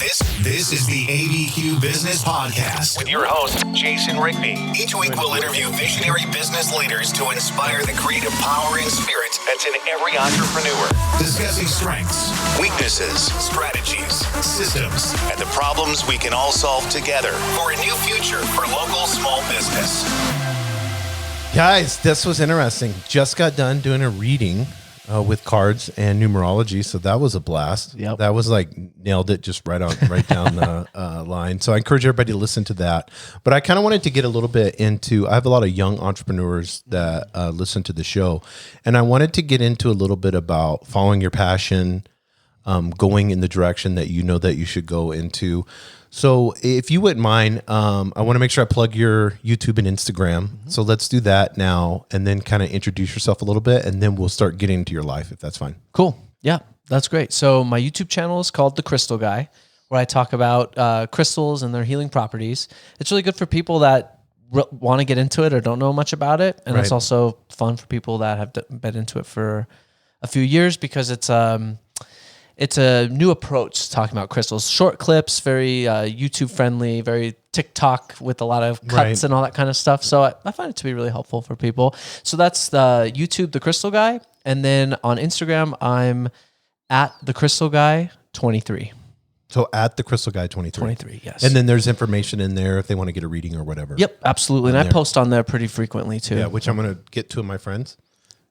This is the ABQ Business Podcast with your host, Jason Rigby. Each week we'll interview visionary business leaders to inspire the creative power and spirit that's in every entrepreneur. Discussing strengths, weaknesses, strategies, systems, and the problems we can all solve together for a new future for local small business. Guys, this was interesting. Just got done doing a reading with cards and numerology, so that was a blast. Yep. That was like nailed it just right down the line. So I encourage everybody to listen to that. But I kind of wanted to get a little bit into. I have a lot of young entrepreneurs that listen to the show, and I wanted to get into a little bit about following your passion, going in the direction that you know that you should go into. So if you wouldn't mind, I want to make sure I plug your YouTube and Instagram. Mm-hmm. So let's do that now and then kind of introduce yourself a little bit, and then we'll start getting into your life, if that's fine. Cool. Yeah, that's great. So my YouTube channel is called The Crystal Guy, where I talk about crystals and their healing properties. It's really good for people that want to get into it or don't know much about it. And It's also fun for people that have been into it for a few years because it's a new approach to talking about crystals. Short clips, very YouTube friendly, very TikTok with a lot of cuts and all that kind of stuff. So I find it to be really helpful for people. So that's the YouTube, The Crystal Guy. And then on Instagram, I'm at The Crystal Guy 23. So at The Crystal Guy 23. 23, yes. And then there's information in there if they want to get a reading or whatever. Yep, absolutely. And I post on there pretty frequently too. Yeah, which I'm going to get two of my friends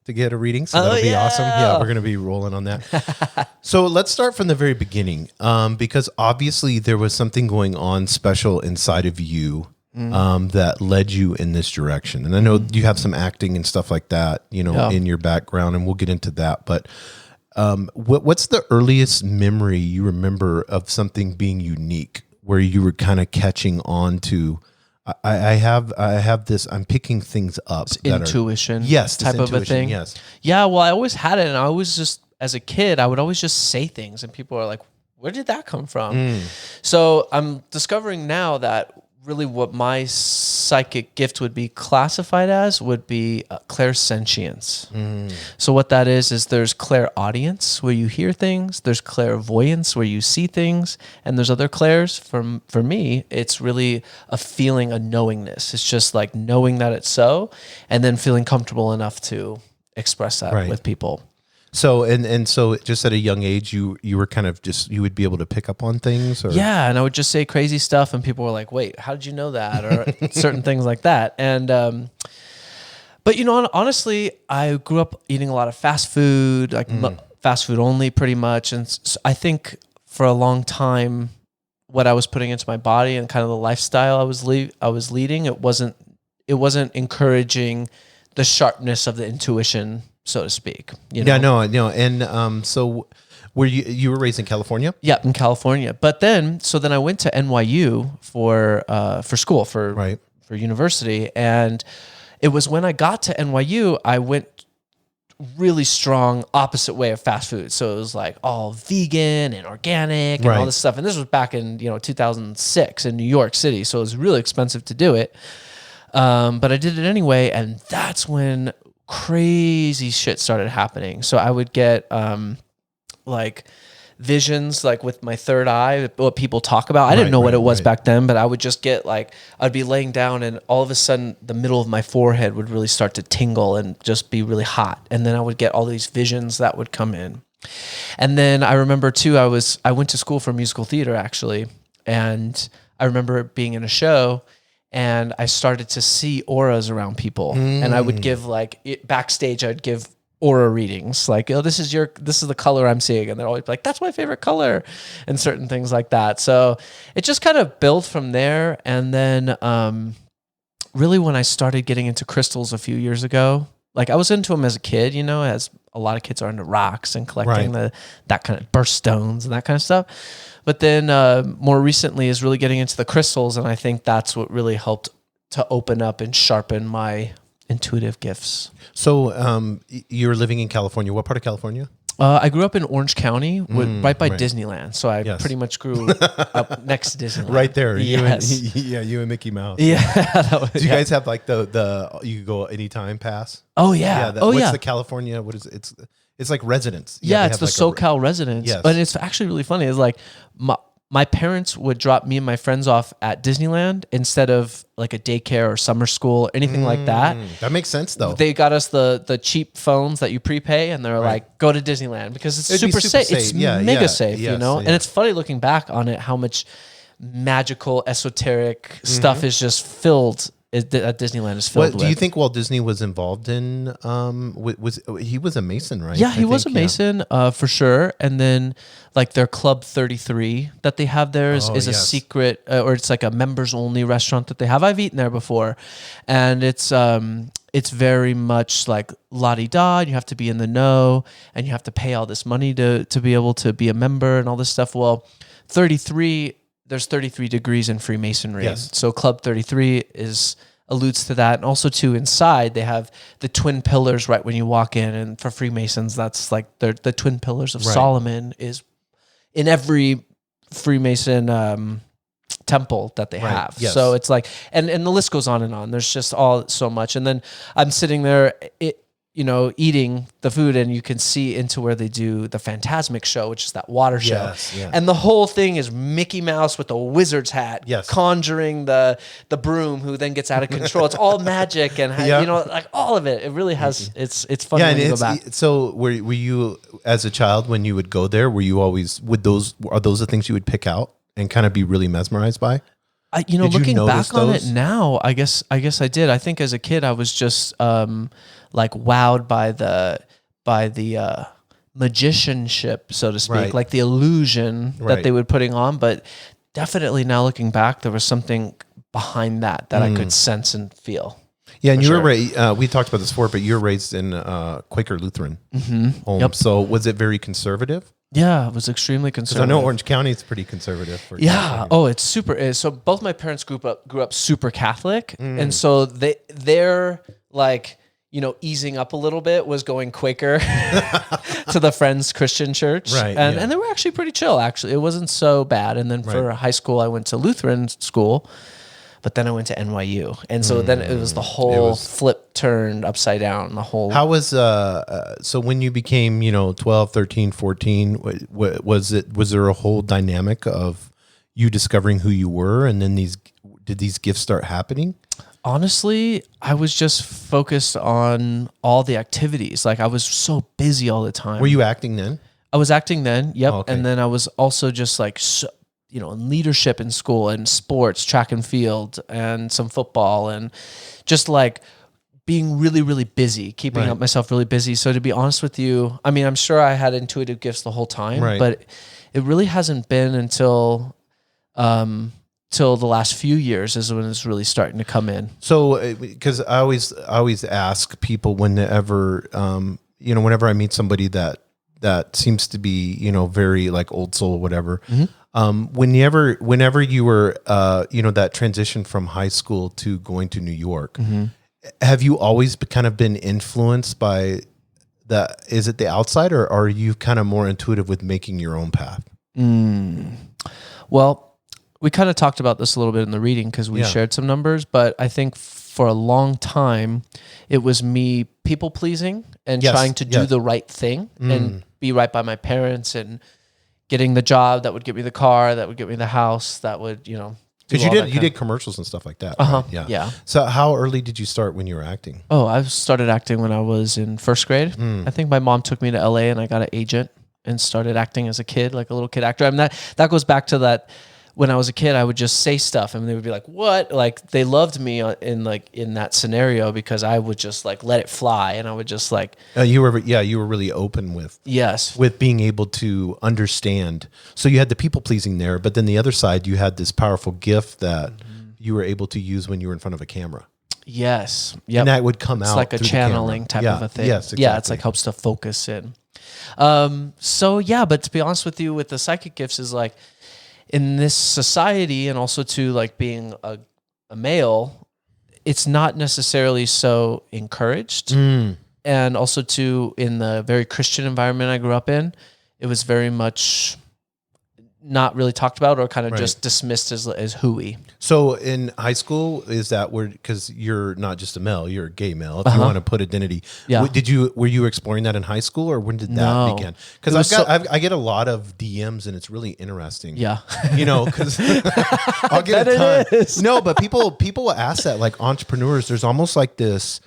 to get a reading. So that'll be awesome. Yeah, we're going to be rolling on that. So let's start from the very beginning, because obviously there was something going on special inside of you that led you in this direction. And I know you have some acting and stuff like that, in your background, and we'll get into that. But what's the earliest memory you remember of something being unique where you were kind of catching on to, I have this, I'm picking things up. Intuition. Yes. Type of a thing. Yes. Yeah. Well, I always had it. And I always just, as a kid, I would always just say things and people are like, where did that come from? So I'm discovering now that really what my psychic gift would be classified as would be clairsentience. So what that is there's clairaudience where you hear things, there's clairvoyance where you see things, and there's other clairs. For me, it's really a feeling, a knowingness. It's just like knowing that it's so, and then feeling comfortable enough to express that with people. So and so just at a young age, you were kind of just, you would be able to pick up on things? Or? Yeah, and I would just say crazy stuff and people were like, wait, how did you know that? Or certain things like that. And but honestly, I grew up eating a lot of fast food, like fast food only pretty much. And so I think for a long time, what I was putting into my body and kind of the lifestyle I was leading, it wasn't encouraging the sharpness of the intuition, so to speak. Yeah, no. And so were you were raised in California? Yeah, in California. But then I went to NYU for school, for university. And it was when I got to NYU, I went really strong opposite way of fast food. So it was like all vegan and organic and all this stuff. And this was back in 2006 in New York City. So it was really expensive to do it. But I did it anyway. And that's when crazy shit started happening. So I would get like visions, like with my third eye, what people talk about. I didn't know what it was back then, but I would just get like, I'd be laying down and all of a sudden the middle of my forehead would really start to tingle and just be really hot. And then I would get all these visions that would come in. And then I remember too, I went to school for musical theater actually. And I remember being in a show and I started to see auras around people. And I would give backstage, I'd give aura readings, like, oh, this is the color I'm seeing. And they're always like, that's my favorite color, and certain things like that. So it just kind of built from there. And then really when I started getting into crystals a few years ago, like I was into them as a kid, as a lot of kids are into rocks and collecting that kind of birthstones and that kind of stuff. But then more recently is really getting into the crystals. And I think that's what really helped to open up and sharpen my intuitive gifts. So you were living in California. What part of California? I grew up in Orange County, right by Disneyland. So I pretty much grew up next to Disneyland. Right there. Yes. You and Mickey Mouse. Yeah. Do you guys have like the you could go anytime pass? Oh yeah. What's the California? What is it? It's like residence. Yeah, it's the SoCal residence. Yes. But it's actually really funny. It's like my parents would drop me and my friends off at Disneyland instead of like a daycare or summer school or anything like that. That makes sense though. They got us the cheap phones that you prepay, and they're like, go to Disneyland because it's super safe. It's mega safe, you know? And it's funny looking back on it, how much magical, esoteric stuff is just filled at Disneyland is filled with. Do you think Walt Disney was involved in, he was a Mason, right? Yeah, he was a Mason for sure. And then like their Club 33 that they have there is a secret, or it's like a members only restaurant that they have. I've eaten there before, and it's very much like la-di-da. You have to be in the know, and you have to pay all this money to be able to be a member and all this stuff. Well, 33, there's 33 degrees in Freemasonry. Yes. So Club 33 alludes to that. And also too, inside they have the twin pillars right when you walk in. And for Freemasons, that's like the twin pillars of Solomon is in every Freemason temple that they have. Yes. So it's like, and the list goes on and on. There's just so much. And then I'm sitting there, eating the food, and you can see into where they do the Phantasmic show, which is that water show. Yeah. And the whole thing is Mickey Mouse with a wizard's hat, conjuring the broom, who then gets out of control. It's all magic, and like all of it. It really has. It's funny when you go back. So were you, as a child, when you would go there, were you always are those the things you would pick out and kind of be really mesmerized by? Looking back on it now, I guess I did. I think as a kid, I was just like wowed by the magicianship, so to speak, like the illusion that they were putting on. But definitely now looking back, there was something behind that I could sense and feel. Yeah, and you were raised, we talked about this before, but you're raised in Quaker Lutheran home. Yep. So was it very conservative? Yeah, it was extremely conservative. I know Orange County is pretty conservative. It's super. So both my parents grew up super Catholic, and so they're like, easing up a little bit was going Quaker to the Friends Christian Church, and they were actually pretty chill. Actually, it wasn't so bad. And then for high school, I went to Lutheran school. But then I went to NYU. And so then it was the whole flip turned upside down. How was, so when you became, 12, 13, 14, was there a whole dynamic of you discovering who you were? And then did these gifts start happening? Honestly, I was just focused on all the activities. Like I was so busy all the time. Were you acting then? I was acting then. Yep. Oh, okay. And then I was also just like, in leadership in school and sports, track and field, and some football, and just like being really, really busy, keeping up myself really busy. So to be honest with you, I mean, I'm sure I had intuitive gifts the whole time, but it really hasn't been until the last few years is when it's really starting to come in. So, because I always ask people whenever I meet somebody that seems to be, very like old soul or whatever. Whenever you were, that transition from high school to going to New York, have you always kind of been influenced by is it the outside, or are you kind of more intuitive with making your own path? Well, we kind of talked about this a little bit in the reading because we shared some numbers, but I think for a long time, it was me people pleasing and trying to do the right thing and be right by my parents and getting the job that would get me the car, that would get me the house, that would, because you did commercials and stuff like that. Right? Yeah. So how early did you start when you were acting? Oh, I started acting when I was in first grade. I think my mom took me to LA and I got an agent and started acting as a kid, like a little kid actor. I mean, that goes back to that. When I was a kid, I would just say stuff and they would be like, what? Like they loved me in that scenario because I would just like let it fly. And I would just like, you were really open with being able to understand. So you had the people pleasing there, but then the other side, you had this powerful gift that you were able to use when you were in front of a camera. Yes. Yep. And that would come out. It's like a channeling type of a thing. Yes, exactly. Yeah. It's like helps to focus in. But to be honest with you, with the psychic gifts is like, in this society, and also to like being a male, it's not necessarily so encouraged. And also to in the very Christian environment I grew up in, it was very much not really talked about or kind of just dismissed as hooey. So in high school, is that where, because you're not just a male, you're a gay male, if you want to put identity. Yeah. Were you exploring that in high school, or when did that begin? Because I get a lot of DMs and it's really interesting. Yeah. Because I'll get a ton. No, but people ask that, like entrepreneurs, there's almost like this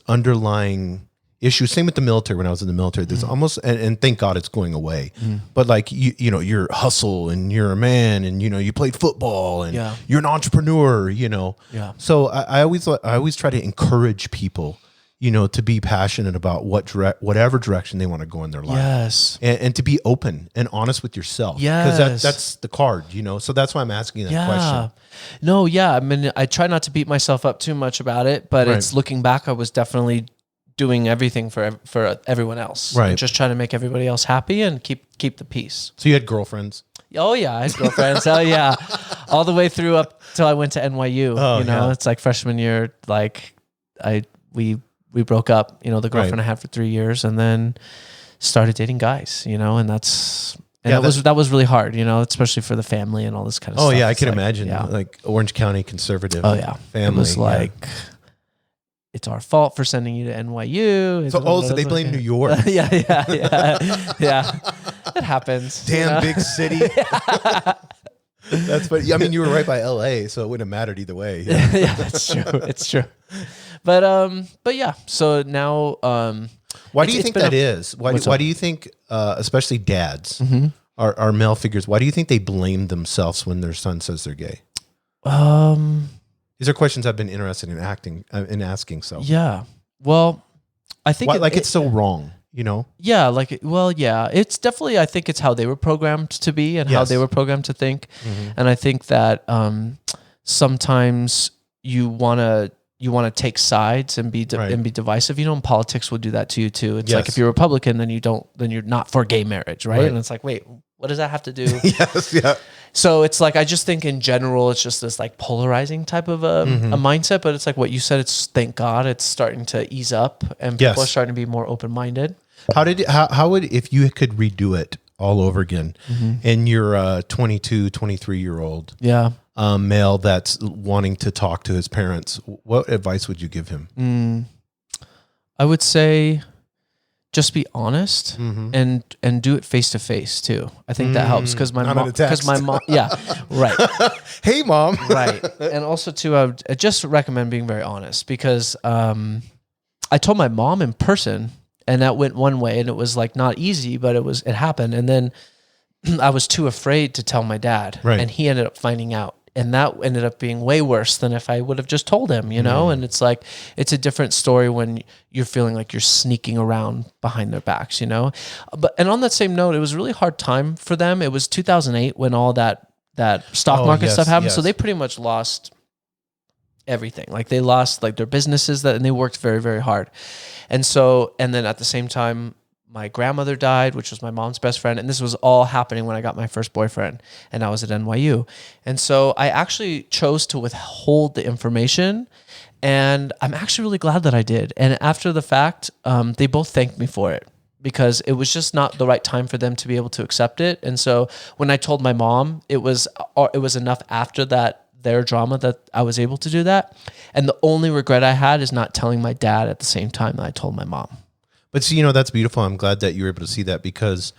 underlying issue. Same with the military. When I was in the military, there's almost, and thank God it's going away. But like you're hustle and you're a man, and you played football and you're an entrepreneur. Yeah. So I always try to encourage people, to be passionate about whatever direction they want to go in their life. Yes. And to be open and honest with yourself. Yes. Because that's the card. So that's why I'm asking that question. No. Yeah. I mean, I try not to beat myself up too much about it, but it's looking back, I was definitely doing everything for everyone else, right? And just trying to make everybody else happy and keep the peace. So you had girlfriends? Oh yeah, I had girlfriends. Hell yeah, all the way through up till I went to NYU. It's like freshman year. Like we broke up. The girlfriend I had for 3 years, and then started dating guys. And that was really hard. Especially for the family and all this kind of stuff. Oh yeah, I can imagine. Like Orange County conservative. Oh yeah, family. It was like. It's our fault for sending you to NYU. So they blame New York. Yeah. It happens. Damn big city. That's funny. I mean, you were right by LA, so it wouldn't have mattered either way. Yeah, that's true. It's true. But yeah. So now, why do you think that is? Why do you think, especially dads, are male figures? Why do you think they blame themselves when their son says they're gay? These are questions I've been interested in asking. So yeah, well, I think it's so wrong, Yeah, it's definitely. I think it's how they were programmed to be and how they were programmed to think, and I think that sometimes you want to take sides and be divisive. In politics will do that to you too. It's like if you're Republican, then you're not for gay marriage, right? And it's like, wait, what does that have to do? Yes, yeah. So it's like, I just think in general, it's just this like polarizing type of a mindset, but it's like what you said, thank God it's starting to ease up and people are starting to be more open-minded. How would, if you could redo it all over again and you're a 22, 23-year-old male that's wanting to talk to his parents, what advice would you give him? I would say just be honest and do it face to face too. I think that helps because my mom, yeah, right. Hey, mom, right. And also too, I would just recommend being very honest because I told my mom in person, and that went one way, and it was like not easy, but it happened. And then I was too afraid to tell my dad, and he ended up finding out. And that ended up being way worse than if I would have just told him, And it's like, it's a different story when you're feeling like you're sneaking around behind their backs, and on that same note, it was a really hard time for them. It was 2008 when all that stock market stuff happened. So they pretty much lost everything. Like they lost like their businesses and they worked very, very hard. And then at the same time, my grandmother died, which was my mom's best friend. And this was all happening when I got my first boyfriend and I was at NYU. And so I actually chose to withhold the information, and I'm actually really glad that I did. And after the fact, they both thanked me for it because it was just not the right time for them to be able to accept it. And so when I told my mom, it was enough after their drama that I was able to do that. And the only regret I had is not telling my dad at the same time that I told my mom. But see, that's beautiful. I'm glad that you were able to see that because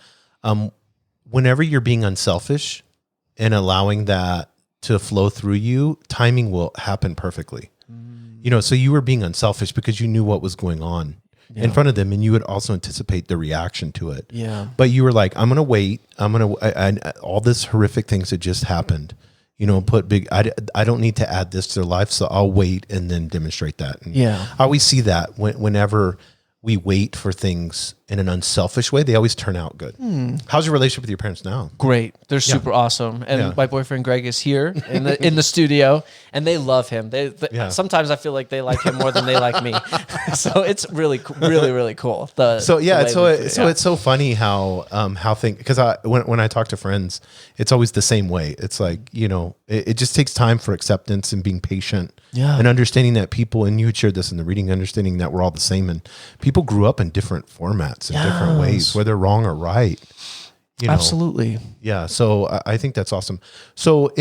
whenever you're being unselfish and allowing that to flow through you, timing will happen perfectly. So you were being unselfish because you knew what was going on in front of them, and you would also anticipate the reaction to it. Yeah. But you were like, I'm going to wait. All this horrific things that just happened, I don't need to add this to their life, so I'll wait and then demonstrate that. And I always see that whenever we wait for things in an unselfish way, they always turn out good. How's your relationship with your parents now? Great. They're super awesome. And my boyfriend Greg is here in the studio, and they love him. Sometimes I feel like they like him more than they like me. So it's really, really, really cool. It's so funny how things, because when I talk to friends, it's always the same way. It's like, it just takes time for acceptance and being patient and understanding that people, and you had shared this in the reading, understanding that we're all the same, and people grew up in different formats in different ways, whether wrong or right. Absolutely. Yeah. So I think that's awesome. So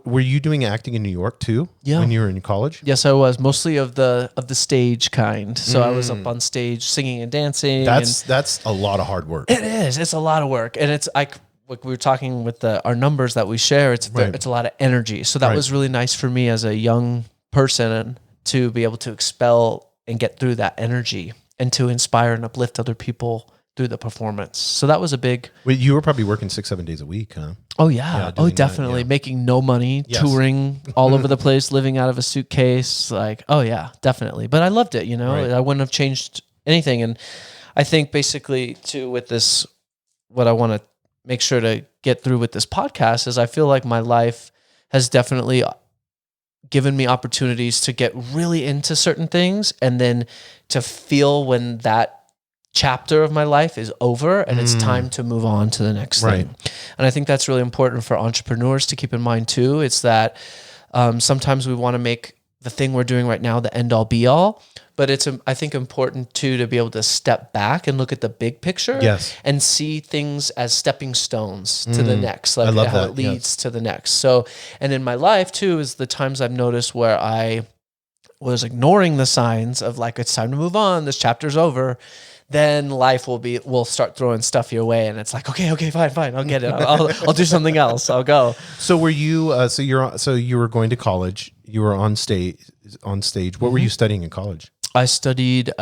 were you doing acting in New York too? Yeah. When you were in college? Yes, I was mostly of the stage kind. So I was up on stage singing and dancing. That's a lot of hard work. It is. It's a lot of work, and it's like we were talking with our numbers that we share. It's a lot of energy. So that was really nice for me as a young person to be able to expel and get through that energy and to inspire and uplift other people through the performance. So that was a big... Well, you were probably working 6-7 days a week, huh? Oh, yeah. Oh, definitely. Making no money, touring all over the place, living out of a suitcase. Like, oh, yeah, definitely. But I loved it, I wouldn't have changed anything. And I think basically, too, with this, what I want to make sure to get through with this podcast is I feel like my life has definitely given me opportunities to get really into certain things and then to feel when that chapter of my life is over and it's time to move on to the next thing. And I think that's really important for entrepreneurs to keep in mind too. It's that sometimes we want to make the thing we're doing right now the end all be all, but it's I think important too to be able to step back and look at the big picture and see things as stepping stones to the next, like how it leads to the next. So, and in my life too is the times I've noticed where I was ignoring the signs of like, it's time to move on, this chapter's over. Then life will start throwing stuff your way, and it's like, okay, fine, I'll get it. I'll do something else. I'll go. So were you? So you were going to college. You were on stage. What were you studying in college? I studied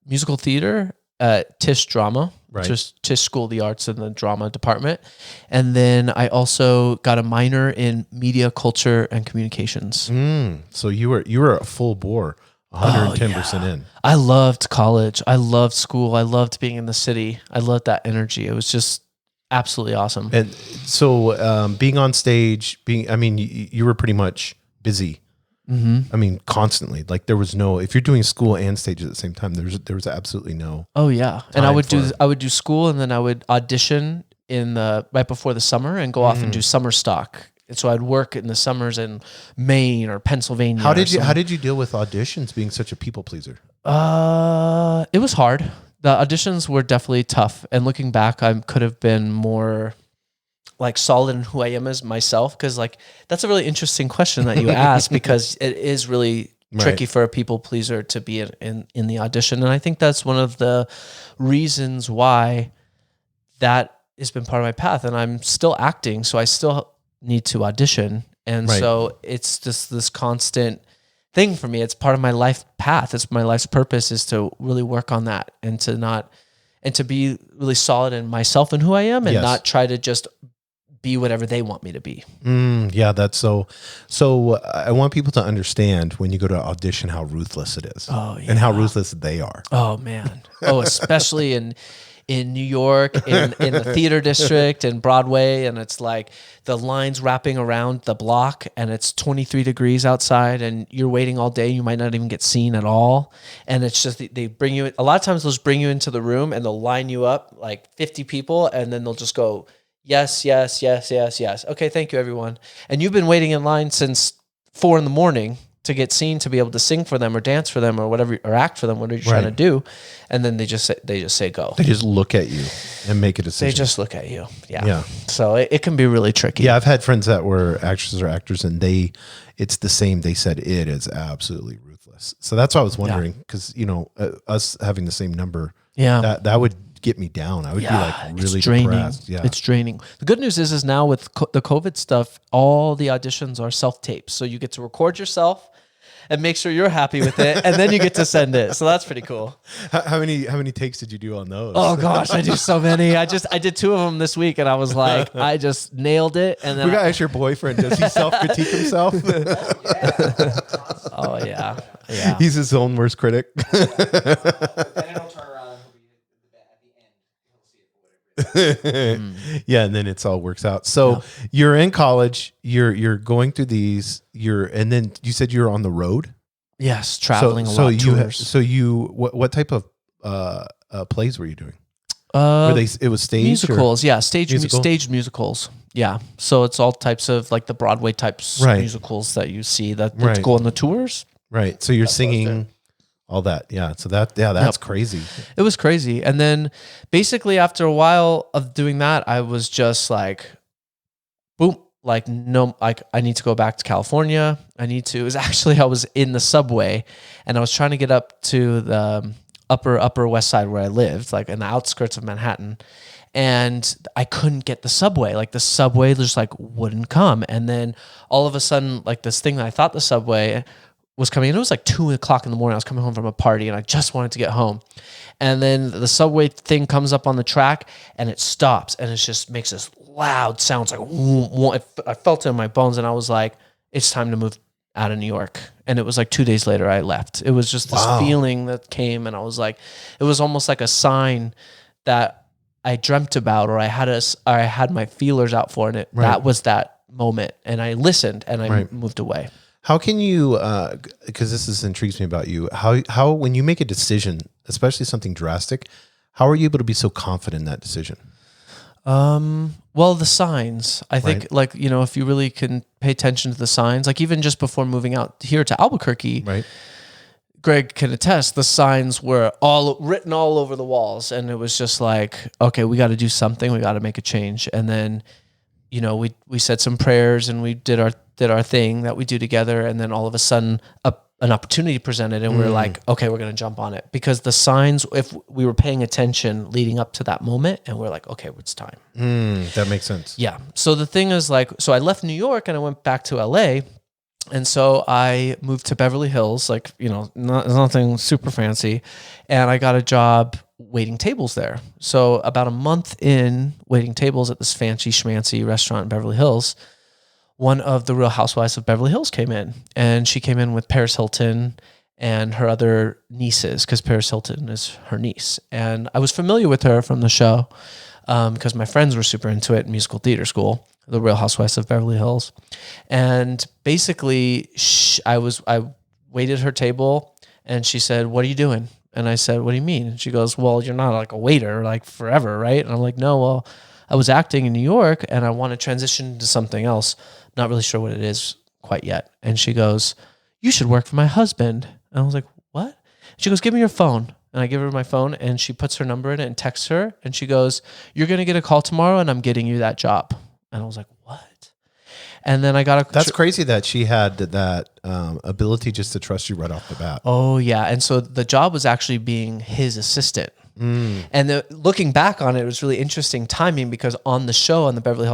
musical theater at Tisch Drama, just Tisch School of the Arts in the drama department, and then I also got a minor in media, culture, and communications. So you were a full bore. 110% in. I loved college. I loved school. I loved being in the city. I loved that energy. It was just absolutely awesome. And so being on stage, you were pretty much busy. I mean, constantly. Like there was no, if you're doing school and stage at the same time, there was absolutely no. Oh yeah. And I would do school and then I would audition right before the summer and go off and do summer stock. And so I'd work in the summers in Maine or Pennsylvania. How did you deal with auditions being such a people pleaser? It was hard. The auditions were definitely tough. And looking back, I could have been more like solid in who I am as myself. Cause like, that's a really interesting question that you asked because it is really tricky for a people pleaser to be in the audition. And I think that's one of the reasons why that has been part of my path. And I'm still acting. So I still need to audition. And so it's just this constant thing for me. It's part of my life path. It's my life's purpose is to really work on that and to be really solid in myself and who I am and not try to just be whatever they want me to be. Yeah, that's so I want people to understand when you go to audition how ruthless it is and how ruthless they are. Oh man. Oh, especially in New York, in the theater district and Broadway. And it's like the lines wrapping around the block and it's 23 degrees outside and you're waiting all day. You might not even get seen at all. And it's just, they bring you, a lot of times they'll just bring you into the room and they'll line you up like 50 people. And then they'll just go, yes. Okay. Thank you, everyone. And you've been waiting in line since 4 a.m. to get seen, to be able to sing for them or dance for them or whatever, or act for them, whatever you're trying to do. And then they just say go. They just look at you and make a decision. They just look at you. Yeah. So it can be really tricky. Yeah. I've had friends that were actresses or actors and it's the same. They said it is absolutely ruthless. So that's why I was wondering because, us having the same number, that would get me down. I would be like really depressed. Yeah. It's draining. The good news is now with the COVID stuff, all the auditions are self-taped. So you get to record yourself and make sure you're happy with it, and then you get to send it. So that's pretty cool. How many takes did you do on those? Oh gosh, I do so many. I did 2 of them this week, and I was like, I just nailed it. And then we got to ask your boyfriend. Does he self-critique himself? Oh yeah. He's his own worst critic. Yeah, and then it all works out. So you're in college, you're going through these, and then you said you're on the road. Yes, traveling a lot. Tours. What type of plays were you doing? It was stage musicals, staged musicals. Yeah, so it's all types of like the Broadway types musicals that you see that go on the tours. Right. So you're singing all that. Yeah. So that's crazy. It was crazy. And then basically after a while of doing that, I was just like, boom, like, no, like I need to go back to California. It was actually, I was in the subway and I was trying to get up to the upper west side where I lived, like in the outskirts of Manhattan. And I couldn't get the subway. Like the subway just like wouldn't come. And then all of a sudden, like this thing that I thought the subway was coming in, it was like 2:00 in the morning. I was coming home from a party and I just wanted to get home. And then the subway thing comes up on the track and it stops and it just makes this loud sound. It's like, I felt it in my bones and I was like, it's time to move out of New York. And it was like 2 days later I left. It was just this feeling that came and I was like, it was almost like a sign that I dreamt about, or I had my feelers out for, and that was that moment. And I listened and I moved away. How can you, because this intrigues me about you, how when you make a decision, especially something drastic, how are you able to be so confident in that decision? Well, the signs, I think, like, you know, if you really can pay attention to the signs, like even just before moving out here to Albuquerque, Greg can attest, the signs were written all over the walls. And it was just like, okay, we got to do something. We got to make a change. And then, you know, we said some prayers and we did our thing that we do together. And then all of a sudden an opportunity presented and we were like, okay, we're going to jump on it, because the signs, if we were paying attention leading up to that moment, and we're like, okay, it's time. That makes sense. Yeah. So the thing is like, so I left New York and I went back to LA. And so I moved to Beverly Hills, like, you know, nothing super fancy. And I got a job waiting tables there. So about a month in waiting tables at this fancy schmancy restaurant in Beverly Hills, one of the Real Housewives of Beverly Hills came in. And she came in with Paris Hilton and her other nieces, because Paris Hilton is her niece. And I was familiar with her from the show because my friends were super into it in musical theater school, the Real Housewives of Beverly Hills. And basically I waited her table and she said, "What are you doing?" And I said, "What do you mean?" And she goes, "Well, you're not like a waiter like forever, right?" And I'm like, "No, well, I was acting in New York and I want to transition to something else. Not really sure what it is quite yet." And she goes, "You should work for my husband." And I was like, "What?" She goes, "Give me your phone." And I give her my phone and she puts her number in it and texts her. And she goes, "You're going to get a call tomorrow and I'm getting you that job." And I was like, "What?" And then I got That's crazy that she had that ability just to trust you right off the bat. Oh, yeah. And so the job was actually being his assistant. And looking back on it, it was really interesting timing, because on the show, on the Beverly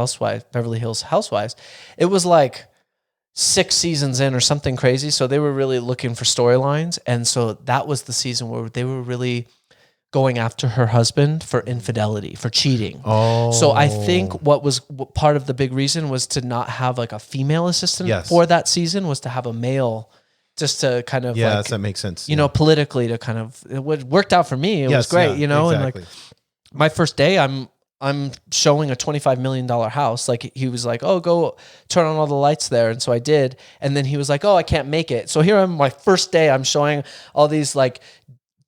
Hills Housewives, it was like 6 seasons in or something crazy. So they were really looking for storylines. And so that was the season where they were really going after her husband for infidelity, for cheating. So I think what part of the big reason was to not have like a female assistant for that season, was to have a male, just to kind of like, that makes sense. You know, politically to kind of, it worked out for me. It was great, you know, exactly. And like my first day, I'm showing a $25 million house. Like he was like, "Oh, go turn on all the lights there." And so I did. And then he was like, "Oh, I can't make it." So here I'm, my first day, I'm showing all these like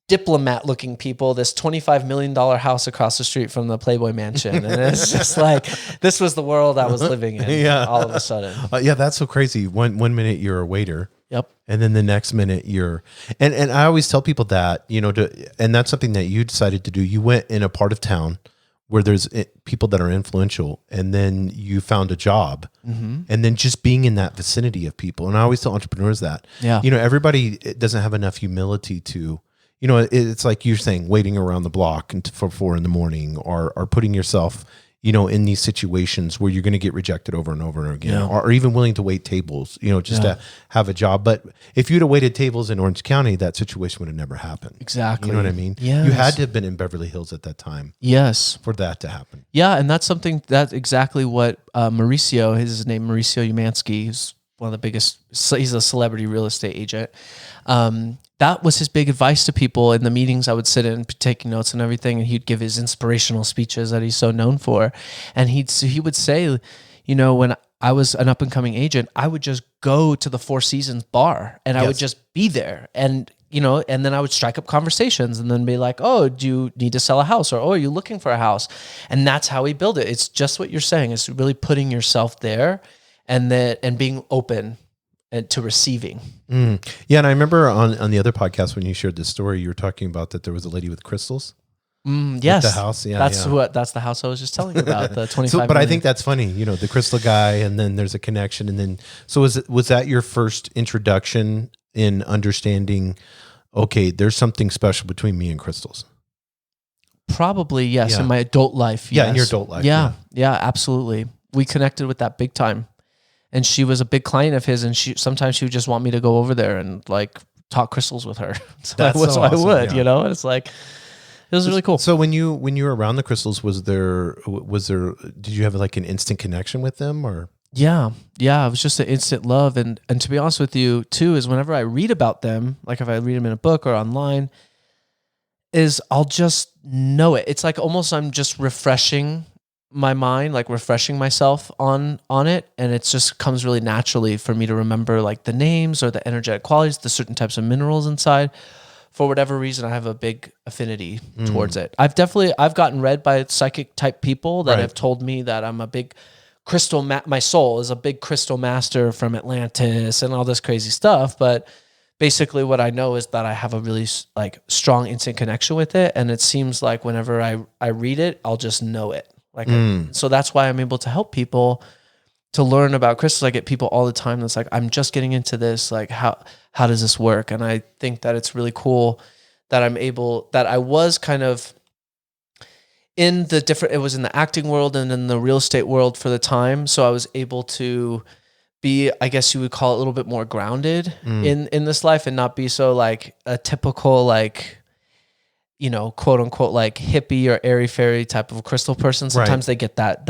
diplomat looking people this $25 million house across the street from the Playboy Mansion. And it's just like, this was the world I was living in all of a sudden. That's so crazy. One minute you're a waiter. Yep. And then the next minute you're, and I always tell people that, you know, and that's something that you decided to do. You went in a part of town where there's people that are influential, and then you found a job, and then just being in that vicinity of people. And I always tell entrepreneurs that, you know, everybody doesn't have enough humility to, you know, it's like you're saying, waiting around the block for 4 a.m, or putting yourself, you know, in these situations where you're going to get rejected over and over again, or even willing to wait tables, you know, just to have a job. But if you'd have waited tables in Orange County, that situation would have never happened. Exactly. You know what I mean? Yes. You had to have been in Beverly Hills at that time. Yes. For that to happen. Yeah. And that's exactly what Mauricio, his name, Mauricio Umansky, who's one of the biggest, he's a celebrity real estate agent. That was his big advice to people in the meetings I would sit in, taking notes and everything. And he'd give his inspirational speeches that he's so known for. And he would say, you know, when I was an up and coming agent, I would just go to the Four Seasons bar and I would just be there. And, you know, and then I would strike up conversations and then be like, "Oh, do you need to sell a house?" Or, "Oh, are you looking for a house?" And that's how we build it. It's just what you're saying. It's really putting yourself there and being open and to receiving. Yeah, and I remember on the other podcast when you shared this story, you were talking about that there was a lady with crystals. Yes, the house. Yeah, that's the house I was just telling you about. The 25. So, but I think that's funny. The crystal guy, and then there's a connection, and then was that your first introduction in understanding? Okay, there's something special between me and crystals. Probably yes. Yeah. In my adult life. Yeah, yes. in your adult life. Yeah, absolutely. We connected with that big time, and she was a big client of his, and sometimes she would just want me to go over there and like talk crystals with her. So That's so I awesome, would, yeah. And it's like. It was really cool. So when you were around the crystals, was there did you have like an instant connection with them or? Yeah. It was just an instant love. And to be honest with you too, is whenever I read about them, like if I read them in a book or online, is I'll just know it. It's like almost I'm just refreshing my mind, like refreshing myself on it. And it just comes really naturally for me to remember like the names or the energetic qualities, the certain types of minerals inside. For whatever reason, I have a big affinity towards it. I've gotten read by psychic type people that have told me that I'm a big crystal, my soul is a big crystal master from Atlantis and all this crazy stuff. But basically what I know is that I have a really like strong instant connection with it. And it seems like whenever I read it, I'll just know it. So that's why I'm able to help people to learn about crystals. I get people all the time that's like, I'm just getting into this. Like, how does this work? And I think that it's really cool that I was kind of in it was in the acting world and in the real estate world for the time. So I was able to be, I guess you would call it a little bit more grounded in this life and not be so like a typical, like, quote unquote, like hippie or airy fairy type of crystal person. Sometimes they get that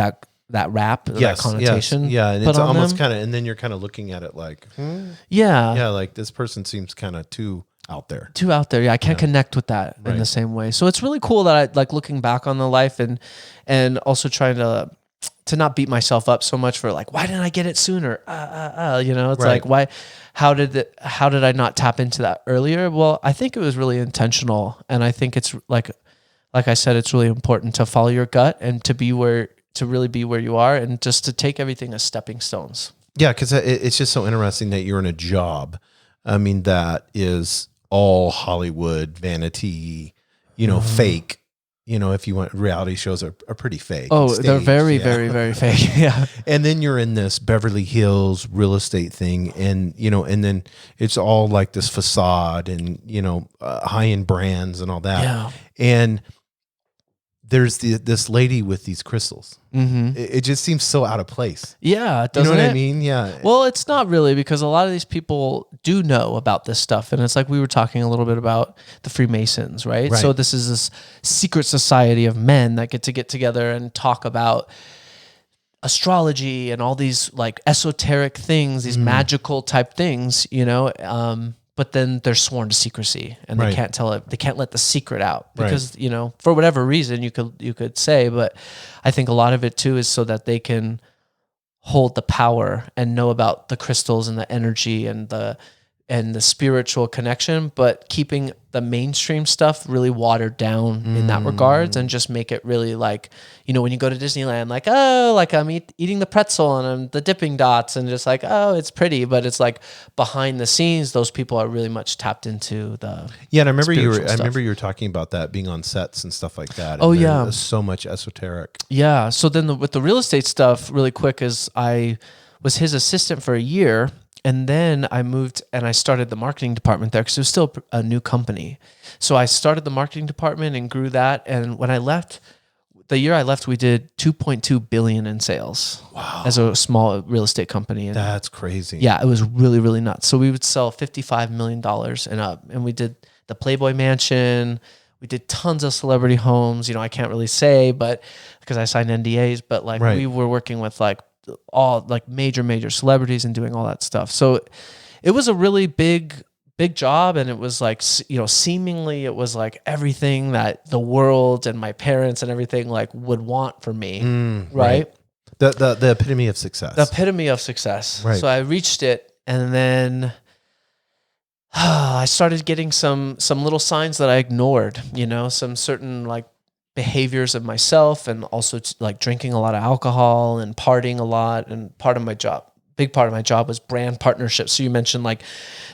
rap, that connotation. Yes. Yeah. And it's almost kind of, and then you're kind of looking at it like, yeah, like this person seems kind of too out there. Yeah. I can't connect with that in the same way. So it's really cool that I like looking back on the life and also trying to not beat myself up so much for like, why didn't I get it sooner? It's like, why, how did I not tap into that earlier? Well, I think it was really intentional. And I think it's like I said, it's really important to follow your gut and to really be where you are and just to take everything as stepping stones. Yeah, because it's just so interesting that you're in a job. I mean, that is all Hollywood, vanity, fake. If you want, reality shows are pretty fake. Oh, they're very, very, very fake. Yeah. And then you're in this Beverly Hills real estate thing and then it's all like this facade and, high-end brands and all that. Yeah. And there's this lady with these crystals. Mm-hmm. It just seems so out of place. Yeah, doesn't you know what it? I mean? Yeah. Well, it's not really because a lot of these people do know about this stuff. And it's like we were talking a little bit about the Freemasons, right? So this is this secret society of men that get together and talk about astrology and all these like esoteric things, these magical type things, but then they're sworn to secrecy and they can't tell it. They can't let the secret out because, for whatever reason you could say, but I think a lot of it too is so that they can hold the power and know about the crystals and the energy and the spiritual connection, but keeping the mainstream stuff really watered down in that regards and just make it really like, when you go to Disneyland, like, oh, like I'm eating the pretzel and I'm the dipping dots and just like, oh, it's pretty, but it's like behind the scenes, those people are really much tapped into the and I remember you were talking about that being on sets and stuff like that. Oh, and yeah. So much esoteric. Yeah. So then with the real estate stuff really quick is I was his assistant for a year. And then I moved and I started the marketing department there because it was still a new company. So I started the marketing department and grew that. And when I left, the year I left, we did $2.2 billion in sales. Wow. As a small real estate company. And that's crazy. Yeah, it was really, really nuts. So we would sell $55 million and up. And we did the Playboy Mansion. We did tons of celebrity homes. I can't really say, but because I signed NDAs, but like we were working with like all like major celebrities and doing all that stuff. So it was a really big job. And it was like, seemingly it was like everything that the world and my parents and everything like would want for me. Right. The epitome of success. The epitome of success. Right. So I reached it and then I started getting some little signs that I ignored, some certain like behaviors of myself and also like drinking a lot of alcohol and partying a lot and part of my job big part of my job was brand partnerships. So you mentioned like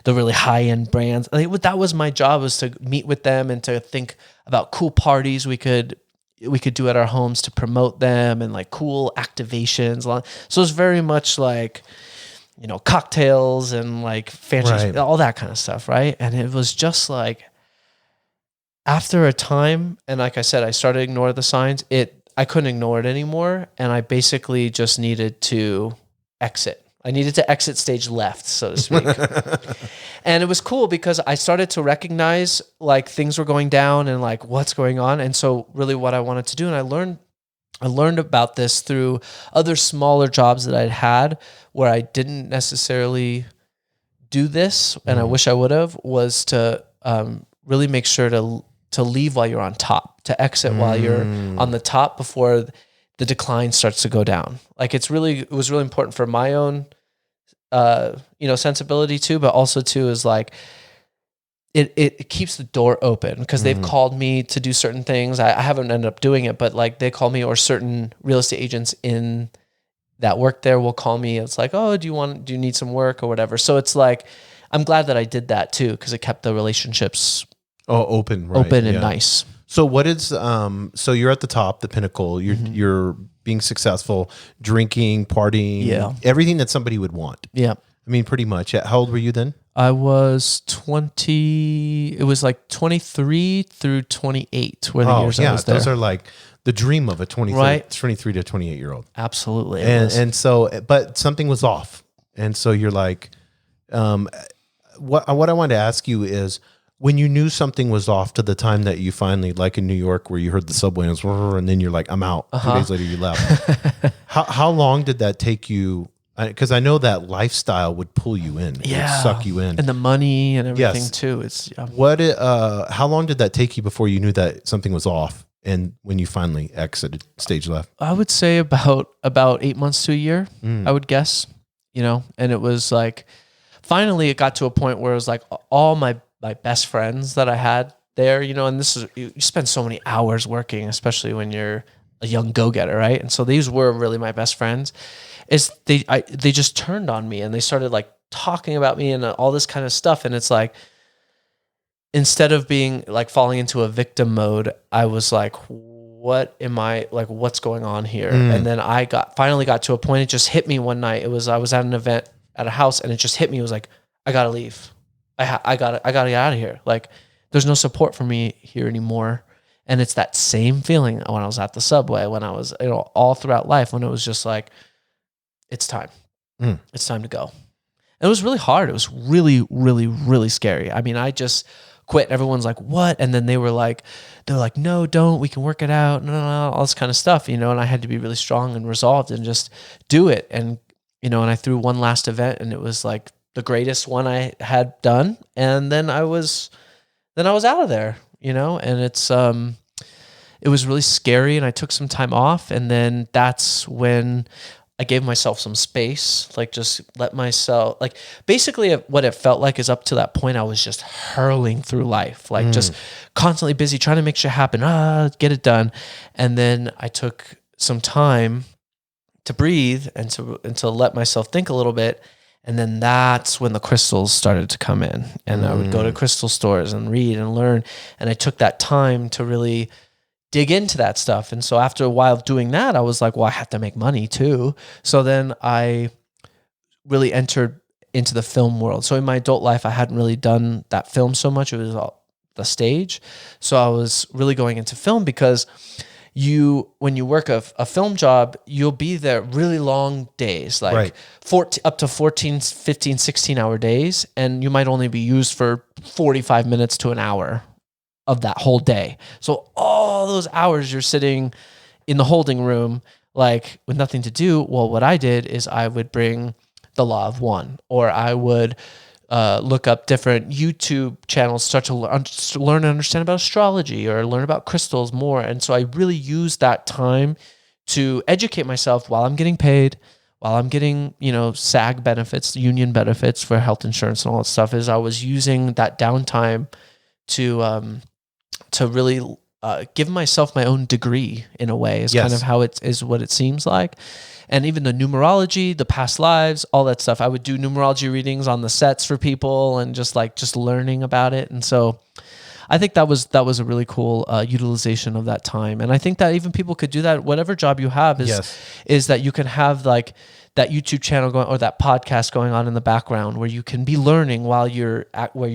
the really high end brands. I think that was my job, was to meet with them and to think about cool parties we could do at our homes to promote them, and like cool activations. So it's very much like, cocktails and like fancy, all that kind of stuff. Right. And it was just like, after a time, and like I said, I started to ignore the signs. I couldn't ignore it anymore. And I basically just needed to exit. I needed to exit stage left, so to speak. And it was cool because I started to recognize like things were going down and like what's going on. And so really what I wanted to do, and I learned about this through other smaller jobs that I'd had where I didn't necessarily do this, and I wish I would have, was to really make sure to leave while you're on top, to exit while you're on the top before the decline starts to go down. Like it was really important for my own, sensibility too, but also too is like, it keeps the door open, because they've called me to do certain things. I haven't ended up doing it, but like they call me, or certain real estate agents in that work there will call me. It's like, oh, do you need some work or whatever? So it's like, I'm glad that I did that too, because it kept the relationships open and nice. So what is so you're at the top, the pinnacle, you're being successful, drinking, partying, everything that somebody would want. Yeah. I mean, pretty much. How old were you then? I was 20, it was like 23 through 28 were the years I was there. Those are like the dream of a 23 to 28 year old. Absolutely. And so, but something was off. And so you're like, what I wanted to ask you is, when you knew something was off to the time that you finally, like in New York, where you heard the subway and then you're like, I'm out. 2 days later, you left. How long did that take you? Because I know that lifestyle would pull you in, would suck you in, and the money and everything too. It's how long did that take you before you knew that something was off, and when you finally exited stage left? I would say about 8 months to a year. I would guess, and it was like, finally it got to a point where it was like all my best friends that I had there, and this is, you spend so many hours working, especially when you're a young go-getter, right? And so these were really my best friends. They just turned on me, and they started like talking about me and all this kind of stuff. And it's like, instead of being like falling into a victim mode, I was like, what am I, like, what's going on here? And then I finally got to a point, it just hit me one night. I was at an event at a house, and it just hit me. It was like, I gotta leave. I gotta get out of here. Like, there's no support for me here anymore. And it's that same feeling when I was at the subway, when I was, all throughout life, when it was just like, it's time. It's time to go. And it was really hard. It was really, really, really scary. I mean, I just quit. Everyone's like, what? And then they're like, no, don't, we can work it out. No, all this kind of stuff, and I had to be really strong and resolved and just do it. And, and I threw one last event, and it was like the greatest one I had done. And then I was out of there, and it was really scary, and I took some time off. And then that's when I gave myself some space, like just let myself, like basically what it felt like is up to that point, I was just hurling through life, like just constantly busy, trying to make shit happen, get it done. And then I took some time to breathe and to let myself think a little bit. And then that's when the crystals started to come in, and I would go to crystal stores and read and learn. And I took that time to really dig into that stuff. And so after a while of doing that, I was like, well, I have to make money too. So then I really entered into the film world. So in my adult life, I hadn't really done that film so much. It was all the stage. So I was really going into film, because when you work a film job, you'll be there really long days, like up to 14, 15, 16-hour days. And you might only be used for 45 minutes to an hour of that whole day. So all those hours you're sitting in the holding room, like with nothing to do. Well, what I did is I would bring the Law of One, or I would look up different YouTube channels, start to learn and understand about astrology, or learn about crystals more. And so I really used that time to educate myself while I'm getting paid, while I'm getting, SAG benefits, union benefits for health insurance and all that stuff. Is I was using that downtime to really give myself my own degree in a way is kind of how it is what it seems like. And even the numerology, the past lives, all that stuff. I would do numerology readings on the sets for people and just learning about it. And so I think that was a really cool utilization of that time. And I think that even people could do that, whatever job you have is that you can have like that YouTube channel going or that podcast going on in the background where you can be learning while you're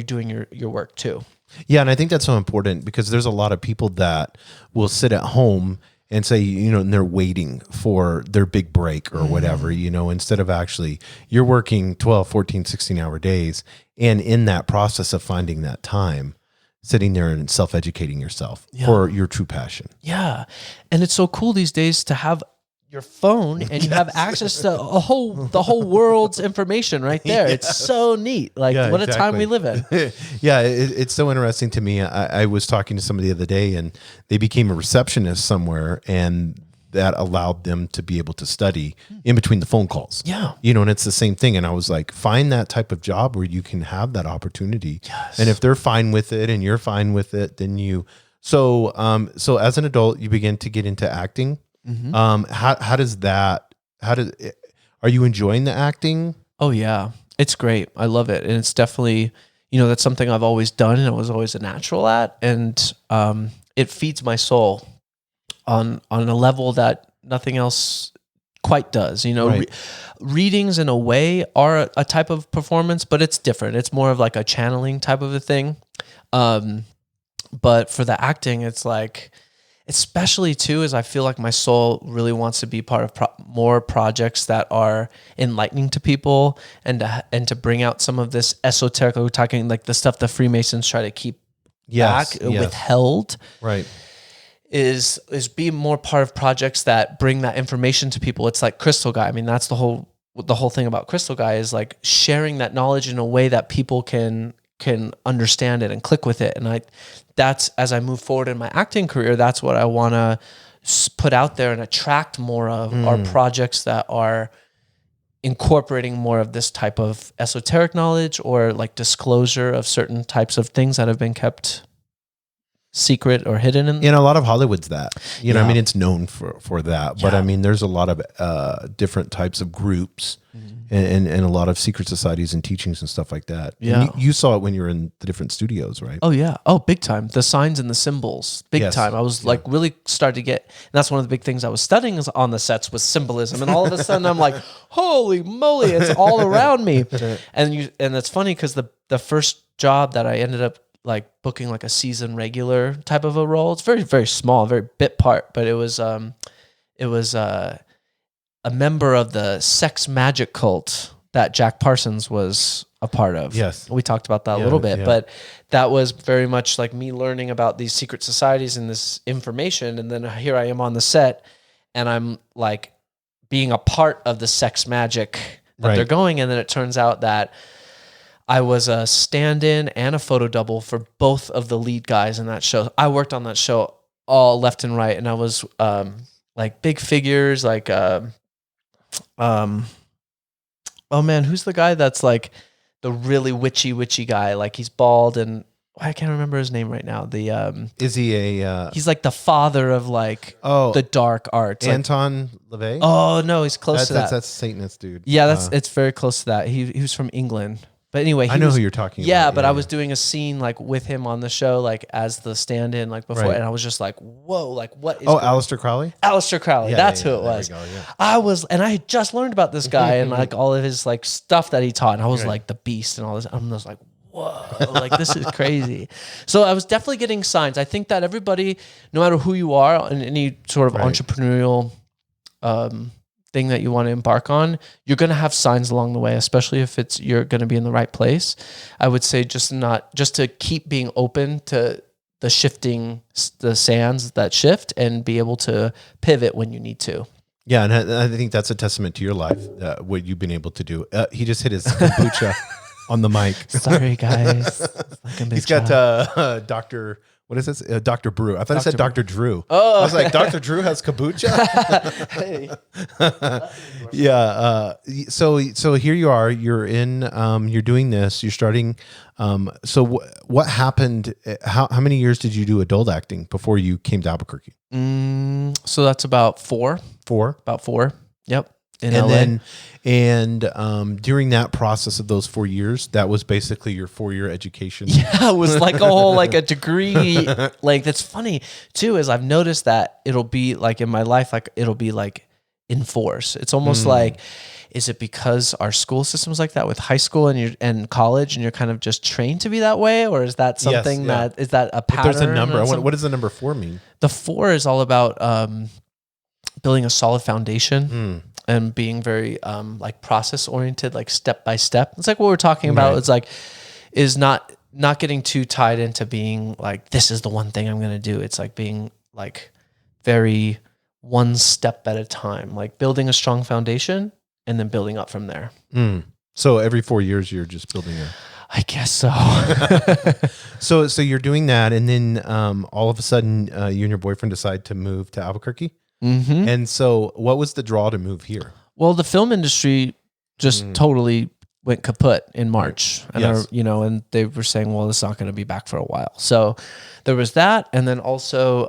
doing your work too. Yeah. And I think that's so important because there's a lot of people that will sit at home and say, and they're waiting for their big break or whatever, instead of actually you're working 12, 14, 16-hour days. And in that process of finding that time, sitting there and self-educating yourself for your true passion. Yeah. And it's so cool these days to have your phone and you have access to the whole world's information right there. It's so neat. Like what a time we live in. Yeah. It's so interesting to me. I was talking to somebody the other day and they became a receptionist somewhere and that allowed them to be able to study in between the phone calls. Yeah. And it's the same thing. And I was like, find that type of job where you can have that opportunity. Yes. And if they're fine with it and you're fine with it, then so as an adult, you begin to get into acting. Are you enjoying the acting? Oh yeah, it's great. I love it. And it's definitely, that's something I've always done and I was always a natural at. And it feeds my soul on a level that nothing else quite does. Right. Readings in a way are a type of performance, but it's different. It's more of like a channeling type of a thing. But for the acting, it's like, especially too, is I feel like my soul really wants to be part of more projects that are enlightening to people and to bring out some of this esoteric, we're talking like the stuff the Freemasons try to keep withheld. Right. Is be more part of projects that bring that information to people. It's like Crystal Guy. I mean, that's the whole thing about Crystal Guy is like sharing that knowledge in a way that people can understand it and click with it. And that's as I move forward in my acting career, that's what I want to put out there and attract more of are projects that are incorporating more of this type of esoteric knowledge or like disclosure of certain types of things that have been kept secret or hidden in a lot of Hollywood's that I mean it's known for that, but I mean there's a lot of different types of groups and a lot of secret societies and teachings and stuff like that. And you saw it when you were in the different studios, right? Oh yeah. Oh, big time. The signs and the symbols, big time. I was like really started to get, and that's one of the big things I was studying on the sets was symbolism, and all of a sudden I'm like, holy moly, it's all around me. And it's funny because the first job that I ended up like booking like a season regular type of a role. It's very, very small, very bit part, but it was a member of the sex magic cult that Jack Parsons was a part of. Yes. We talked about that a little bit, but that was very much like me learning about these secret societies and this information. And then here I am on the set and I'm like being a part of the sex magic that they're going. And then it turns out that I was a stand-in and a photo double for both of the lead guys in that show. I worked on that show all left and right, and I was like big figures, like oh man, who's the guy that's like the really witchy guy? Like he's bald and I can't remember his name right now. The is he a? He's like the father of like the dark arts. Anton LaVey. Oh no, he's close to that. That's Satanist dude. Yeah, it's very close to that. He was from England. But anyway, I know who you're talking about. Yeah, but I was doing a scene like with him on the show, like as the stand-in, like before, and I was just like, "Whoa, like what is?" Oh, Aleister Crowley. Aleister Crowley, that's who it was. There we go, and I had just learned about this guy and like all of his like stuff that he taught, and I was like the beast and all this. I'm just like, whoa, like this is crazy. So I was definitely getting signs. I think that everybody, no matter who you are in any sort of entrepreneurial thing that you want to embark on, you're going to have signs along the way, especially if you're going to be in the right place. I would say just to keep being open to the sands that shift and be able to pivot when you need to. Yeah. And I think that's a testament to your life, what you've been able to do. He just hit his kombucha on the mic. Sorry guys. He's got Dr. What is this? Dr. Brew. I thought it said Dr. Dr. Drew. Oh. I was like, Dr. Drew has kombucha? Hey. Yeah. So here you are. You're in. You're doing this. You're starting. So what happened? How many years did you do adult acting before you came to Albuquerque? So that's about 4. 4. About 4. Yep. In and LA. then during that process of those 4 years, that was basically your 4-year education. Yeah, it was like a whole like a degree. Like that's funny too, is I've noticed that it'll be like in my life, like it'll be like in force. It's almost like, is it because our school system's like that with high school and college, and you're kind of just trained to be that way, or is that something that is that a pattern? But there's a number. What does the number 4 mean? The 4 is all about building a solid foundation. And being very like process oriented, like step by step. It's like what we're talking about. Right. It's like is not getting too tied into being like, this is the one thing I'm going to do. It's like being like very one step at a time, like building a strong foundation and then building up from there. So every 4 years you're just building I guess so. So you're doing that, and then all of a sudden you and your boyfriend decide to move to Albuquerque. Mm-hmm. And so what was the draw to move here? Well, the film industry just totally went kaput in March. And and they were saying, well, it's not going to be back for a while. So there was that. And then also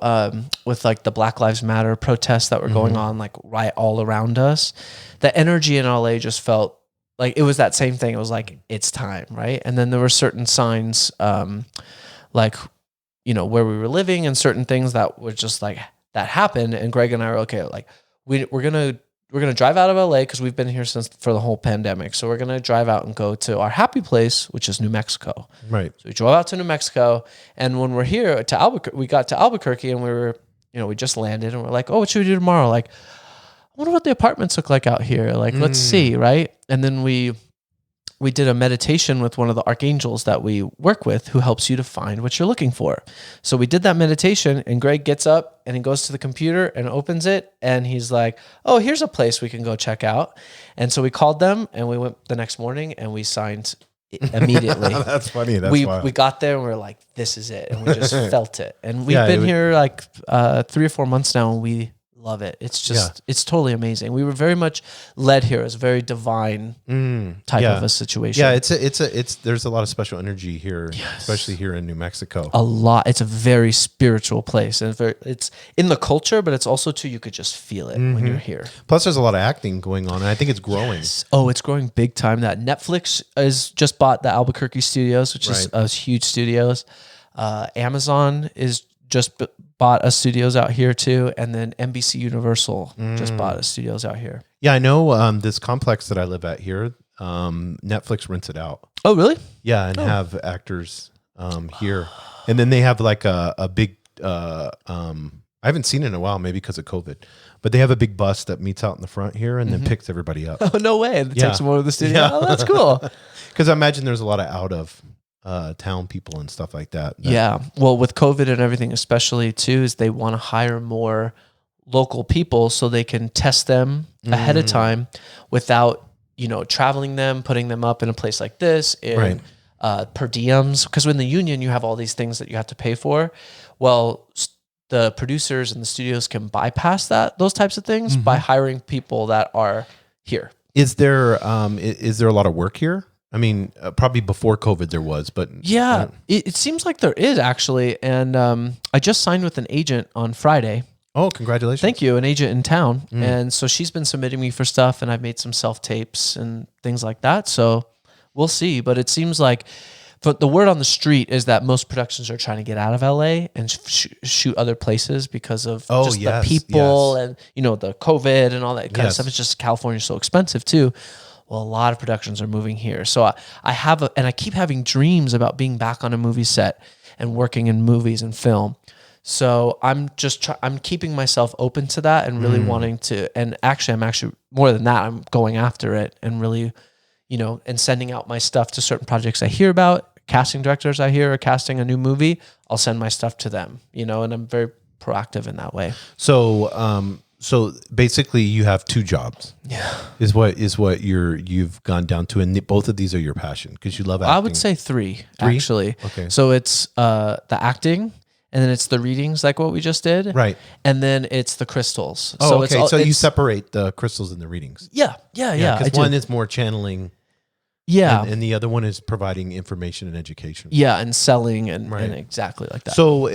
with like the Black Lives Matter protests that were going on, like right all around us, the energy in LA just felt like it was that same thing. It was like, it's time. Right. And then there were certain signs like, where we were living and certain things that were just like, that happened, and Greg and I were okay. Like we're gonna drive out of LA because we've been here for the whole pandemic. So we're gonna drive out and go to our happy place, which is New Mexico. Right. So we drove out to New Mexico, and when we're here to Albuquerque, we got to Albuquerque, and we were, we just landed, and we're like, oh, what should we do tomorrow? Like, I wonder what the apartments look like out here. Like, let's see, right? And then we did a meditation with one of the archangels that we work with who helps you to find what you're looking for. So we did that meditation, and Greg gets up and he goes to the computer and opens it, and he's like, oh, here's a place we can go check out. And so we called them, and we went the next morning and we signed immediately. That's funny. That's wild. We got there and we were like, this is it. And we just felt it. And we've been here like 3 or 4 months now, and we love it. It's just, it's totally amazing. We were very much led here as a very divine type of a situation. Yeah, there's a lot of special energy here, especially here in New Mexico. A lot. It's a very spiritual place, and it's in the culture, but it's also too, you could just feel it when you're here. Plus, there's a lot of acting going on, and I think it's growing. Yes. Oh, it's growing big time. That Netflix has just bought the Albuquerque studios, which is huge studios. Amazon is just bought us studios out here too, and then NBC Universal just bought us studios out here. Yeah, I know this complex that I live at here, Netflix rents it out. Oh, really? Yeah, and have actors here. And then they have like a big, I haven't seen it in a while, maybe because of COVID, but they have a big bus that meets out in the front here and then picks everybody up. Oh, no way. And takes them over to the studio. Yeah. Oh, that's cool. Because I imagine there's a lot of out of town people and stuff like that. Yeah. Well, with COVID and everything, especially too, is they want to hire more local people so they can test them ahead of time without, traveling them, putting them up in a place like this, in per diems. Because in the union, you have all these things that you have to pay for. Well, the producers and the studios can bypass those types of things by hiring people that are here. Is there a lot of work here? I mean, probably before COVID there was, but... Yeah, it seems like there is actually. And I just signed with an agent on Friday. Oh, congratulations. Thank you. An agent in town. And so she's been submitting me for stuff, and I've made some self-tapes and things like that. So we'll see. But it seems like the word on the street is that most productions are trying to get out of LA and shoot other places because of the people and, the COVID and all that kind of stuff. It's just California's so expensive too. Well, a lot of productions are moving here. So I keep having dreams about being back on a movie set and working in movies and film. So I'm keeping myself open to that and really wanting to, and actually I'm actually more than that, I'm going after it and really, and sending out my stuff to certain projects I hear about, casting directors I hear are casting a new movie. I'll send my stuff to them, and I'm very proactive in that way. So basically you have 2 jobs. Yeah. Is what you've gone down to, and both of these are your passion because you love acting. I would say 3 actually. Okay. So it's the acting, and then it's the readings like what we just did. Right. And then it's the crystals. Oh, okay. So you separate the crystals and the readings. Yeah. Because one is more channeling. Yeah. And the other one is providing information and education. Yeah, and selling and exactly like that. So,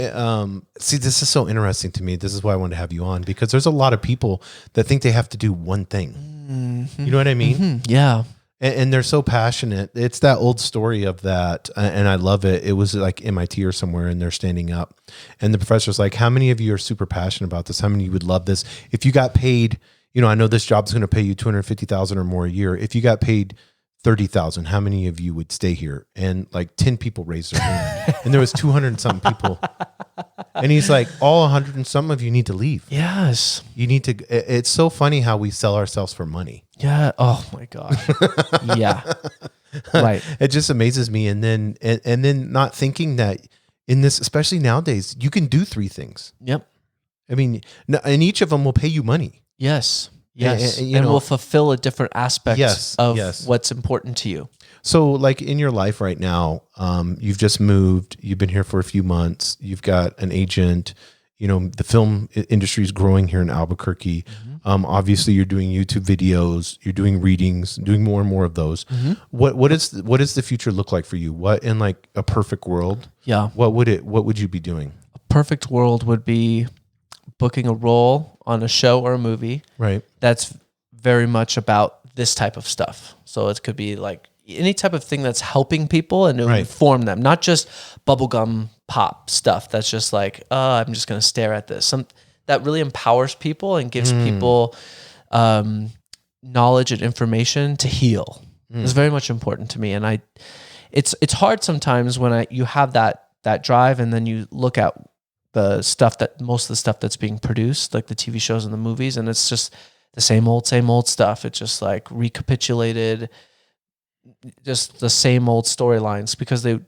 see, this is so interesting to me. This is why I wanted to have you on, because there's a lot of people that think they have to do one thing. Mm-hmm. You know what I mean? Mm-hmm. Yeah. And they're so passionate. It's that old story of that, and I love it. It was like MIT or somewhere, and they're standing up, and the professor's like, how many of you are super passionate about this? How many of you would love this? If you got paid, I know this job's going to pay you $250,000 or more a year. If you got paid $30,000, how many of you would stay here? And like 10 people raised their hand, and there was 200 and something people. And he's like, all 100 and some of you need to leave. Yes. You need to. It's so funny how we sell ourselves for money. Yeah. Oh my gosh. Yeah. Right. It just amazes me. And then not thinking that in this, especially nowadays, you can do 3 things. Yep. I mean, and each of them will pay you money. Yes. Yes. And will fulfill a different aspect of what's important to you. So like in your life right now, you've just moved, you've been here for a few months, you've got an agent, the film industry is growing here in Albuquerque. Mm-hmm. Obviously you're doing YouTube videos, you're doing readings, doing more and more of those. Mm-hmm. What does the future look like for you? What in like a perfect world? Yeah. What would you be doing? A perfect world would be booking a role on a show or a movie. Right. That's very much about this type of stuff. So it could be like any type of thing that's helping people and to inform them, not just bubblegum pop stuff. That's just like, I'm just going to stare at this. That really empowers people and gives people knowledge and information to heal. It's very much important to me. And it's hard sometimes when you have that drive, and then you look at most of the stuff that's being produced, like the TV shows and the movies, and it's just the same old stuff. It's just like recapitulated, just the same old storylines, because they,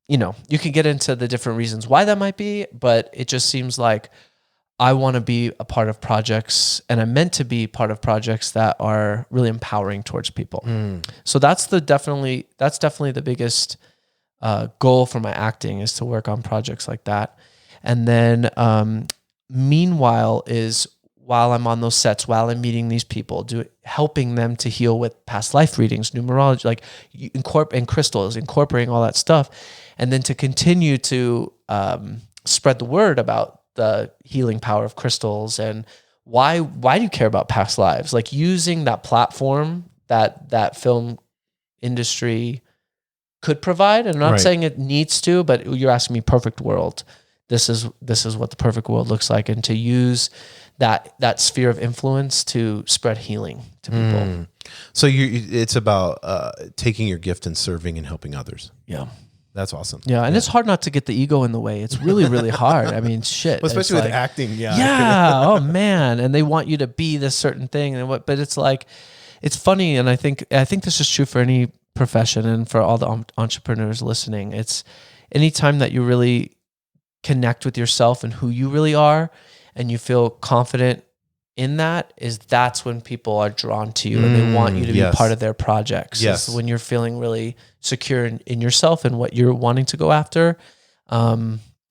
you can get into the different reasons why that might be, but it just seems like I want to be a part of projects, and I'm meant to be part of projects that are really empowering towards people. So that's definitely the biggest goal for my acting, is to work on projects like that. And then meanwhile is, while I'm on those sets, while I'm meeting these people, helping them to heal with past life readings, numerology, like and crystals, incorporating all that stuff, and then to continue to spread the word about the healing power of crystals and why do you care about past lives? Like using that platform that film industry could provide. And I'm not saying it needs to, but you're asking me perfect world. This is what the perfect world looks like, and to use that sphere of influence to spread healing to people. So it's about taking your gift and serving and helping others. Yeah. That's awesome. Yeah, and it's hard not to get the ego in the way. It's really, really hard. I mean, shit. Well, especially with acting, Yeah, oh man. And they want you to be this certain thing, but it's like, it's funny, and I think this is true for any profession and for all the entrepreneurs listening. It's anytime that you really connect with yourself and who you really are, and you feel confident in that's when people are drawn to you and they want you to be part of their projects. Yes. It's when you're feeling really secure in yourself and what you're wanting to go after.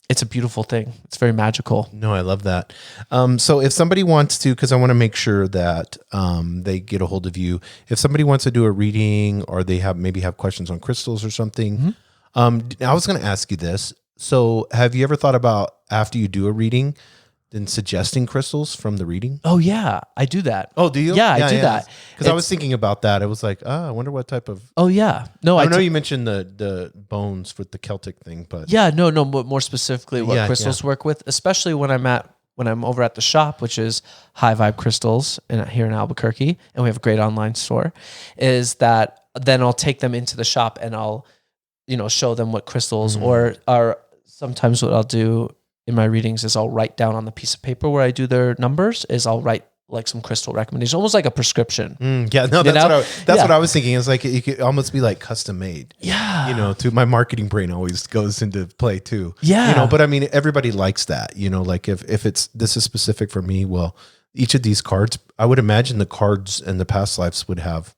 It's a beautiful thing. It's very magical. No, I love that. So if somebody wants to, because I want to make sure that they get a hold of you, if somebody wants to do a reading, or they maybe have questions on crystals or something, I was going to ask you this. So have you ever thought about, after you do a reading, then suggesting crystals from the reading? Oh yeah, I do that. Oh, do you? Yeah, I do that. Because I was thinking about that. I was like, I wonder what type of. Oh yeah, no, I know you mentioned the bones with the Celtic thing, but yeah, no, but more specifically, what crystals work with, especially when I'm over at the shop, which is High Vibe Crystals here in Albuquerque, and we have a great online store. Is that then I'll take them into the shop and I'll, show them what crystals, or sometimes what I'll do in my readings is I'll write down on the piece of paper where I do their numbers, is I'll write like some crystal recommendations, almost like a prescription. That's what I was thinking. It's like it could almost be like custom made. Yeah. To my marketing brain always goes into play too. Yeah. But I mean, everybody likes that, like if this is specific for me, well, each of these cards, I would imagine the cards and the past lives would have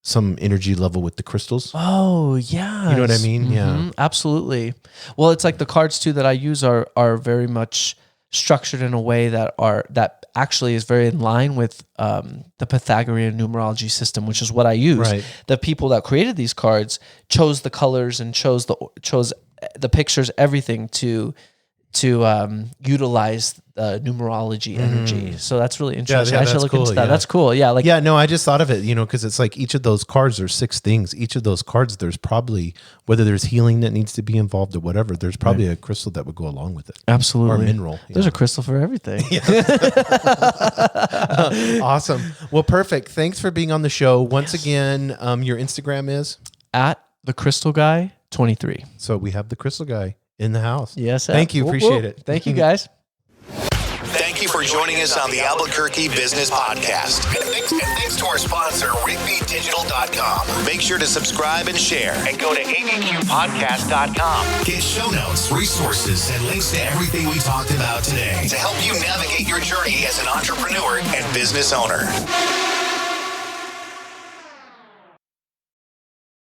some energy level with the crystals. Oh, yeah. You know what I mean? Yeah. Absolutely. Well, it's like the cards too that I use are very much structured in a way that actually is very in line with the Pythagorean numerology system, which is what I use. Right. The people that created these cards chose the colors and chose the pictures, everything to utilize numerology energy. So that's really interesting. I should look into that. Yeah. That's cool. Yeah. Like, yeah, no, I just thought of it, because it's like each of those cards are 6 things. Each of those cards, there's probably, whether there's healing that needs to be involved or whatever, there's probably a crystal that would go along with it. Absolutely. Or a mineral. There's a crystal for everything. Awesome. Well, perfect. Thanks for being on the show. Once again, your Instagram is? At the Crystal Guy 23. So we have the Crystal Guy in the house. Yes. Thank you. Appreciate it. Thank you, guys. Thank you for joining us on the Albuquerque Business Podcast. And thanks to our sponsor, RigbyDigital.com. Make sure to subscribe and share. And go to abqpodcast.com. Get show notes, resources, and links to everything we talked about today to help you navigate your journey as an entrepreneur and business owner.